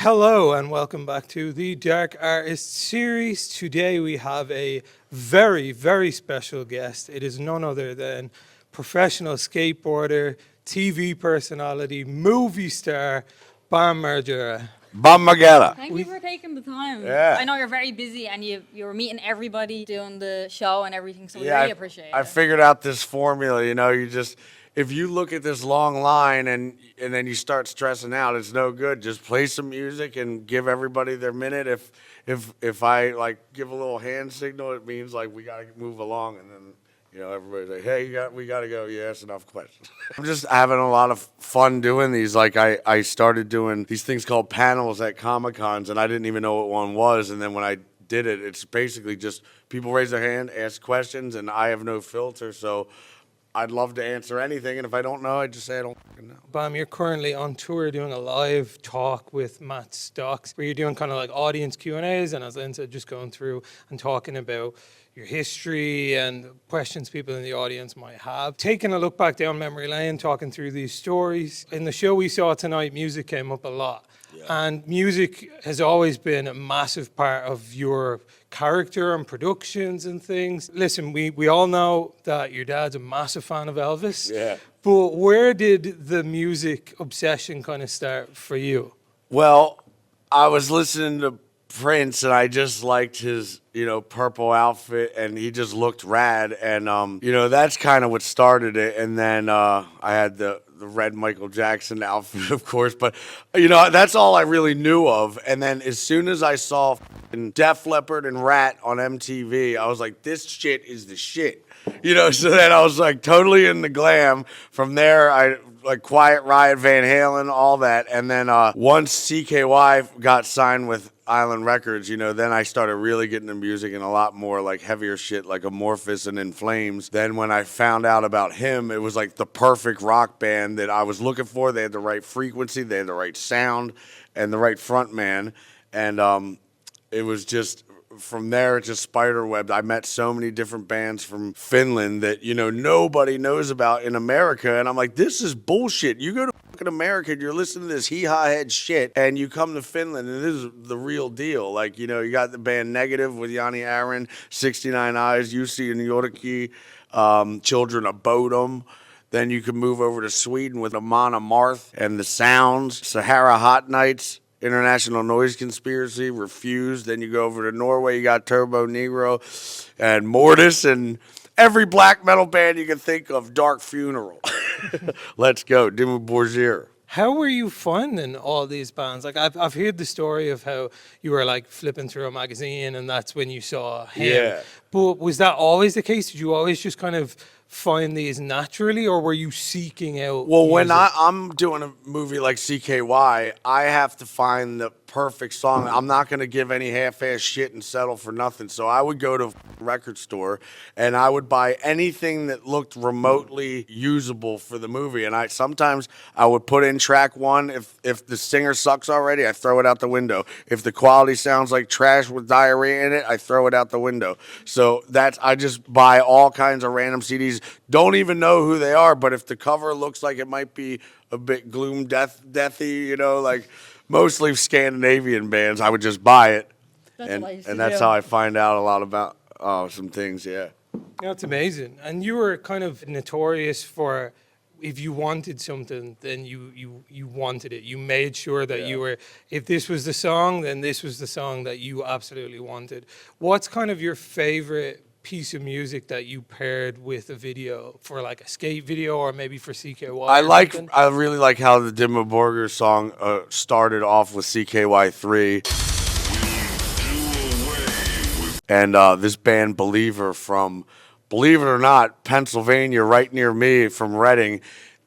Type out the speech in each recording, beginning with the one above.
Hello and welcome back to the Dark Artist series. Today we have a very, very special guest. It is none other than professional skateboarder, TV personality, movie star, Bam Margera. Bam Margera. Thank you for taking the time. Yeah. I know you're very busy and you were meeting everybody, doing the show and everything, so we really appreciate it. I figured out this formula, if you look at this long line and then you start stressing out, it's no good. Just play some music and give everybody their minute. If I like give a little hand signal, it means like we gotta move along, and then everybody's like, hey, we gotta go. You asked enough questions. I'm just having a lot of fun doing these. Like I started doing these things called panels at Comic-Cons, and I didn't even know what one was. And then when I did it, it's basically just people raise their hand, ask questions, and I have no filter, so I'd love to answer anything, and if I don't know, I just say I don't fucking know. Bam, you're currently on tour doing a live talk with Matt Stocks, where you're doing kind of like audience Q&As, and as Lynn said, just going through and talking about your history and questions people in the audience might have. Taking a look back down memory lane, talking through these stories. In the show we saw tonight, music came up a lot. Yeah. And music has always been a massive part of your character and productions and things. Listen, we all know that your dad's a massive fan of Elvis. Yeah. But where did the music obsession kind of start for you? Well, I was listening to Prince, and I just liked his, purple outfit, and he just looked rad. And, that's kind of what started it. And then I had the red Michael Jackson outfit, of course. But, that's all I really knew of. And then as soon as I saw Def Leppard and Rat on MTV, I was like, this shit is the shit. So then I was like totally in the glam. From there, I like Quiet Riot, Van Halen, all that. And then once CKY got signed with Island Records, then I started really getting into music and a lot more like heavier shit like Amorphous and In Flames. Then when I found out about him, it was like the perfect rock band that I was looking for. They had the right frequency, they had the right sound, and the right front man. And it was just, from there, it just spiderwebbed. I met so many different bands from Finland that, nobody knows about in America. And I'm like, this is bullshit. You go to fucking America and you're listening to this hee-haw head shit, and you come to Finland and this is the real deal. Like, you got the band Negative with Yanni Aaron, 69 Eyes, Jussi and Jorki, Children of Bodom. Then you can move over to Sweden with Amana Marth and The Sounds, Sahara Hot Nights, International Noise Conspiracy, Refused. Then you go over to Norway, you got Turbo Negro and Mortis and every black metal band you can think of, Dark Funeral. Let's go, Bam Margera. How were you finding all these bands? Like I've heard the story of how you were like flipping through a magazine and that's when you saw him. Yeah. But was that always the case? Did you always just kind of find these naturally, or were you seeking out Well, music? when I'm doing a movie like CKY, I have to find the perfect song. I'm not going to give any half-ass shit and settle for nothing. So I would go to a record store and I would buy anything that looked remotely usable for the movie. And sometimes I would put in track one. If the singer sucks already, I throw it out the window. If the quality sounds like trash with diarrhea in it, I throw it out the window. So I just buy all kinds of random CDs. Don't even know who they are, but if the cover looks like it might be a bit deathy, like mostly Scandinavian bands, I would just buy it. And that's how I find out a lot about some things, yeah. That's amazing. And you were kind of notorious for, if you wanted something, then you wanted it. You made sure that you were, if this was the song, then this was the song that you absolutely wanted. What's kind of your favorite piece of music that you paired with a video, for like a skate video or maybe for CKY? I really like how the Bam Margera song started off with CKY3. And this band Believer from, believe it or not, Pennsylvania, right near me, from Reading.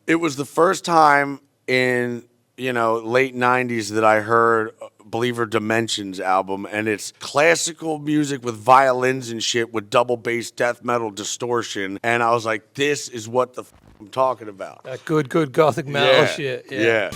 It was the first time in, late 90s that I heard Believer Dimensions album, and it's classical music with violins and shit with double bass death metal distortion. And I was like, this is what the I'm talking about. That good gothic metal shit. Yeah.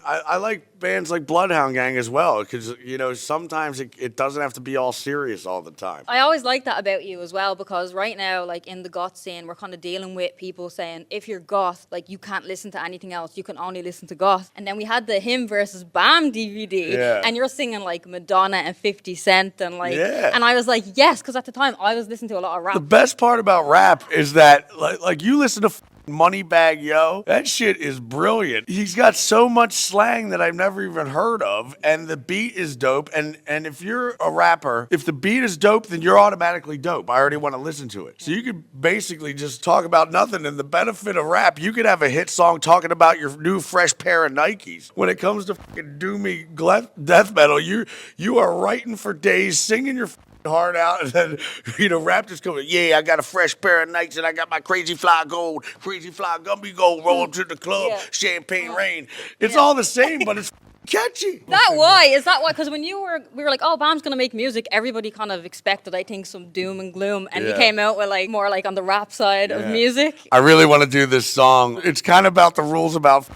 I like bands like Bloodhound Gang as well, because, you know, sometimes it doesn't have to be all serious all the time. I always like that about you as well, because right now, like in the goth scene, we're kind of dealing with people saying, if you're goth, like you can't listen to anything else, you can only listen to goth. And then we had the Him versus Bam DVD, and you're singing like Madonna and 50 Cent and like, and I was like, yes, because at the time I was listening to a lot of rap. The best part about rap is that, like you listen to Moneybag Yo, that shit is brilliant. He's got so much slang that I've never even heard of, and the beat is dope. And if you're a rapper, if the beat is dope, then you're automatically dope. I already want to listen to it. So you could basically just talk about nothing. And the benefit of rap, you could have a hit song talking about your new fresh pair of Nikes. When it comes to fucking doomy death metal, you are writing for days, singing your heart out, and then, you know, rap just coming, yeah, I got a fresh pair of Nikes and I got my Crazy Fly Gold, Crazy Fly Gumby Gold, roll up to the club, champagne rain. It's all the same, but it's catchy. Is that why? Because when we were like, oh, Bam's gonna make music, everybody kind of expected, I think, some doom and gloom, and you came out with like more like on the rap side of music. I really want to do this song. It's kind of about the rules about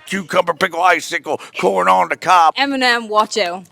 cucumber, pickle, icicle, corn on the cob. Eminem, watch out.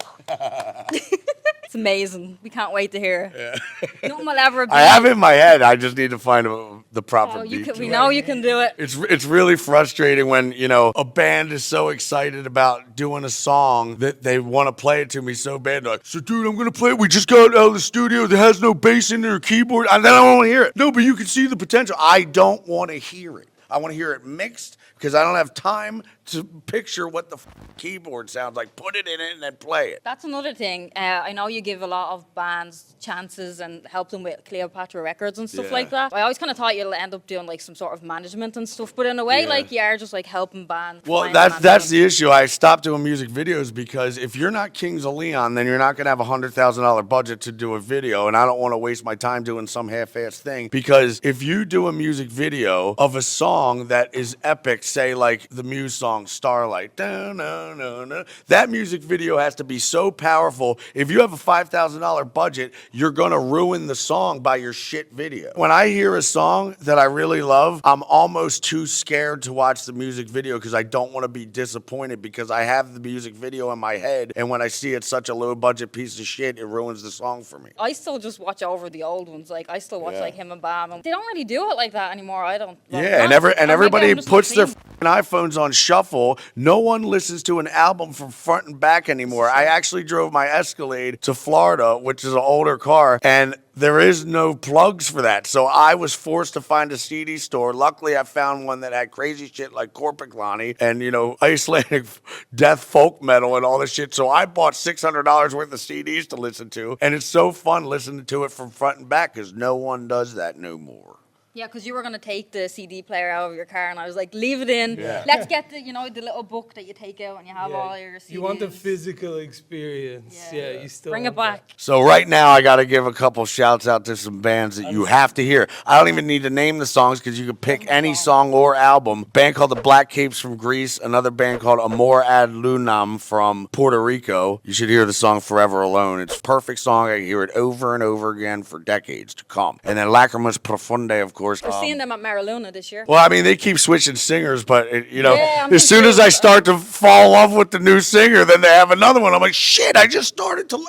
It's amazing. We can't wait to hear it. Nothing will ever be. I have it in my head. I just need to find the proper beat. We know you can do it. It's really frustrating when, you know, a band is so excited about doing a song that they want to play it to me so bad. They're like, so dude, I'm going to play it. We just got out of the studio. There has no bass in there or keyboard. And then I don't want to hear it. No, but you can see the potential. I don't want to hear it. I want to hear it mixed because I don't have time to picture what the keyboard sounds like. Put it in it and then play it. That's another thing. I know you give a lot of bands chances and help them with Cleopatra Records and stuff like that. I always kind of thought you'll end up doing like some sort of management and stuff, but in a way, like you are just like helping bands. Well, that's the issue. I stopped doing music videos because if you're not Kings of Leon, then you're not going to have $100,000 budget to do a video, and I don't want to waste my time doing some half-ass thing. Because if you do a music video of a song that is epic, say like the Muse song Starlight, that music video has to be so powerful. If you have a $5,000 budget, you're gonna ruin the song by your shit video. When I hear a song that I really love, I'm almost too scared to watch the music video because I don't want to be disappointed because I have the music video in my head, and when I see it's such a low budget piece of shit, it ruins the song for me. I still just watch over the old ones. Like I still watch like Him and Bam. They don't really do it like that anymore. I don't. Well, and everybody puts their iPhones on shuffle. No one listens to an album from front and back anymore. I actually drove my Escalade to Florida, which is an older car, and there is no plugs for that. So I was forced to find a CD store. Luckily, I found one that had crazy shit like Korpiklani and, you know, Icelandic death folk metal and all this shit. So I bought $600 worth of CDs to listen to, and it's so fun listening to it from front and back because no one does that no more. Yeah, because you were going to take the CD player out of your car, and I was like, leave it in. Yeah. Let's get the, you know, the little book that you take out and you have all your CDs. You want the physical experience. Yeah, you still bring it back. So right now, I got to give a couple shouts out to some bands that you have to hear. I don't even need to name the songs because you can pick any song or album. A band called the Black Capes from Greece. Another band called Amor ad Lunam from Puerto Rico. You should hear the song Forever Alone. It's a perfect song. I can hear it over and over again for decades to come. And then Lacrimas Profundae, of course. We're seeing them at Mariluna this year. Well, I mean, they keep switching singers, but, as soon as I start to fall in love with the new singer, then they have another one. I'm like, shit, I just started to...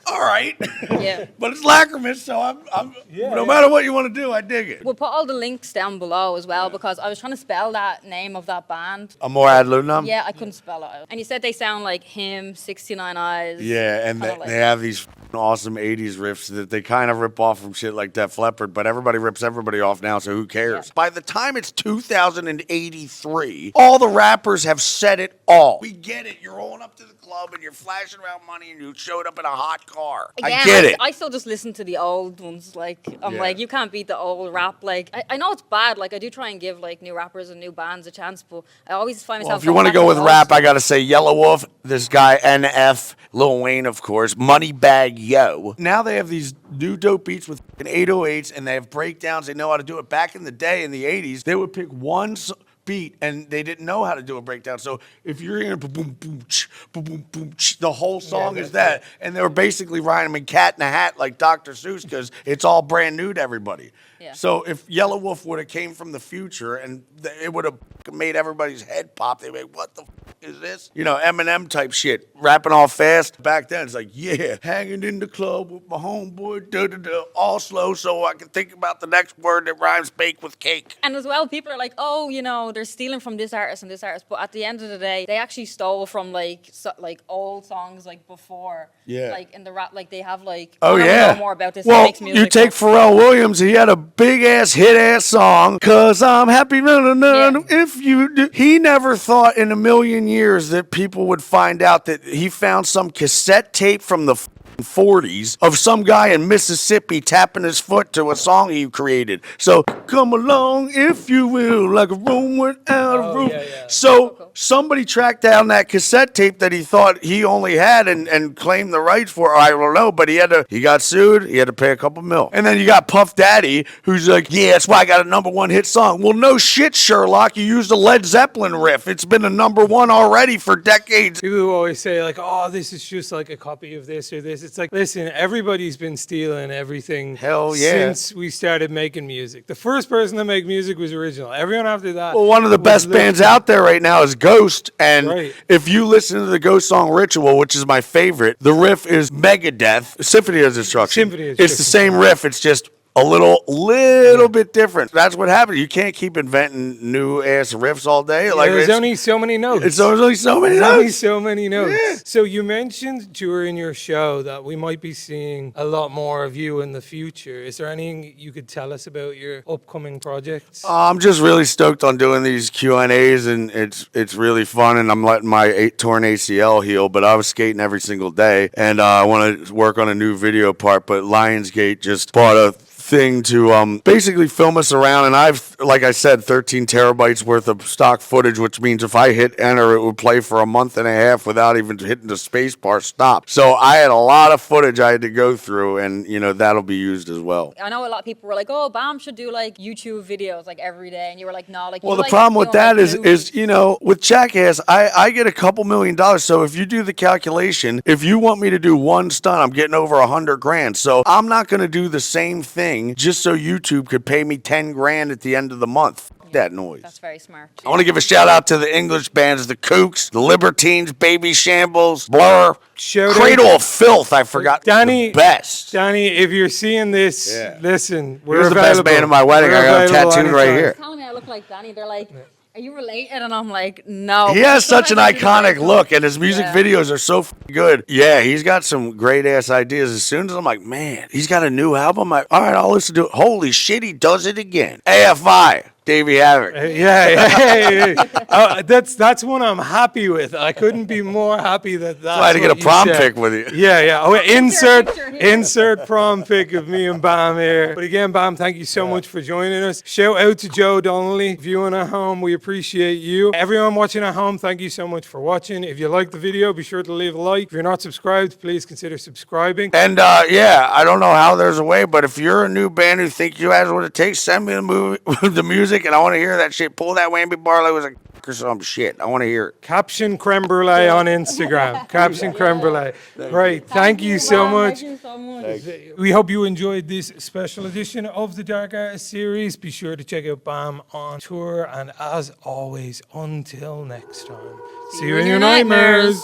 All right. Yeah. But it's Lacrimas, so I'm no matter what you want to do, I dig it. We'll put all the links down below as well because I was trying to spell that name of that band. Amor ad Lunam? Yeah, I couldn't spell it out. And you said they sound like Him, 69 Eyes. Yeah, and they have these awesome 80s riffs that they kind of rip off from shit like Def Leppard, but everybody rips everybody off now, so who cares? Yeah. By the time it's 2083, all the rappers have said it all. We get it. You're rolling up to the club and you're flashing around money and you showed up in a hot car. Yeah, I get it. I still just listen to the old ones. Like, I'm like, you can't beat the old rap. Like, I know it's bad. Like, I do try and give, like, new rappers and new bands a chance, but I always find myself... Well, if you want to go with rap, I got to say Yellow Wolf, this guy, NF, Lil Wayne, of course, Moneybag Yo. Now they have these new dope beats with 808s, and they have breakdowns. They know how to do it. Back in the day, in the 80s, they would pick one beat, and they didn't know how to do a breakdown. So if you're hearing boom, boom, boom, boom, boom, boom, the whole song is that. And they were basically rhyming Cat in a Hat like Dr. Seuss because it's all brand new to everybody. Yeah. So if Yellow Wolf would have came from the future and it would have made everybody's head pop, they'd be like, what the is this? You know, Eminem type shit, rapping all fast. Back then, it's like, yeah, hanging in the club with my homeboy, da-da-da, all slow so I can think about the next word that rhymes bake with cake. And as well, people are like, oh, you know, they're stealing from this artist and this artist. But at the end of the day, they actually stole from like old songs like before. Yeah. Like in the rap, like they have like. Oh, I don't yeah. know more about this. Well, Makes music, you take but- Pharrell Williams, he had a big-ass hit-ass song, Cause I'm Happy, Yeah. if you do. He never thought in a million years that people would find out that he found some cassette tape from the 40s of some guy in Mississippi tapping his foot to a song he created. So come along, if you will, like a room without a roof. Yeah. So somebody tracked down that cassette tape that he thought he only had and claimed the rights for. I don't know, but he got sued. He had to pay a couple mil. And then you got Puff Daddy, who's like, yeah, that's why I got a #1 hit song. Well, no shit, Sherlock. You used a Led Zeppelin riff. It's been a #1 already for decades. People who always say like, oh, this is just like a copy of this or this. It's like, listen, everybody's been stealing everything Hell yeah. since we started making music. The first person to make music was original. Everyone after that. Well, one of the best bands out there right now is Ghost. And Right. if you listen to the Ghost song Ritual, which is my favorite, the riff is Megadeth, Symphony of Destruction. Symphony of It's the Destruction. same riff. It's just a little bit different. That's what happened. You can't keep inventing new ass riffs all day. Like There's it's only so many notes. only so many There's only notes. so many notes. Yeah. So you mentioned during your show that we might be seeing a lot more of you in the future. Is there anything you could tell us about your upcoming projects? I'm just really stoked on doing these Q&As, and it's really fun, and I'm letting my torn ACL heal, but I was skating every single day, and I want to work on a new video part, but Lionsgate just bought a thing to basically film us around, and I've, like I said, 13 terabytes worth of stock footage, which means if I hit enter, it would play for a month and a half without even hitting the space bar stop. So I had a lot of footage I had to go through, and that'll be used as well. I know a lot of people were like, oh, Bam should do like YouTube videos like every day. And you were like, no, like. Well, you the like problem with doing, that like, is movies. with Jackass, I get a couple $1 million. So if you do the calculation, if you want me to do one stunt, I'm getting over $100,000. So I'm not going to do the same thing just so YouTube could pay me $10,000 at the end of the month. Fuck that noise. That's very smart. I want to give a shout out to the English bands, the Kooks, the Libertines, Baby Shambles, Blur, Shout out- Cradle of Filth. I forgot Danny, the best. Danny, if you're seeing this, Yeah. listen, we're He was the best available. band at my wedding. We're I got him available tattooed right anytime. here. Telling me I look like Danny. They're like, are you related? And I'm like, no. He has such an Sometimes I do the iconic same look, and his music Yeah. videos are so good. Yeah, he's got some great ass ideas. As soon as I'm like, man, he's got a new album. All right, I'll listen to it. Holy shit, he does it again. AFI, Davey Havoc. That's one I'm happy with. I couldn't be more happy that's I had to get what a prom you said. pic with you. Yeah. Oh, insert picture here. insert prom pic of me and Bam here. But again, Bam, thank you so much for joining us. Shout out to Joe Donnelly, viewing at home. We appreciate you. Everyone watching at home, thank you so much for watching. If you liked the video, be sure to leave a like. If you're not subscribed, please consider subscribing. And yeah, I don't know how there's a way, but if you're a new band who think you guys what it takes, send me the music, and I want to hear that shit. Pull that whammy bar like it was a or some shit. I want to hear it. Caption creme brulee on Instagram. Caption creme brulee. Right. Thank you so Bam. much. Thank you so much. We hope you enjoyed this special edition of the Dark Artist series. Be sure to check out Bam on tour. And as always, until next time, see you in your nightmares.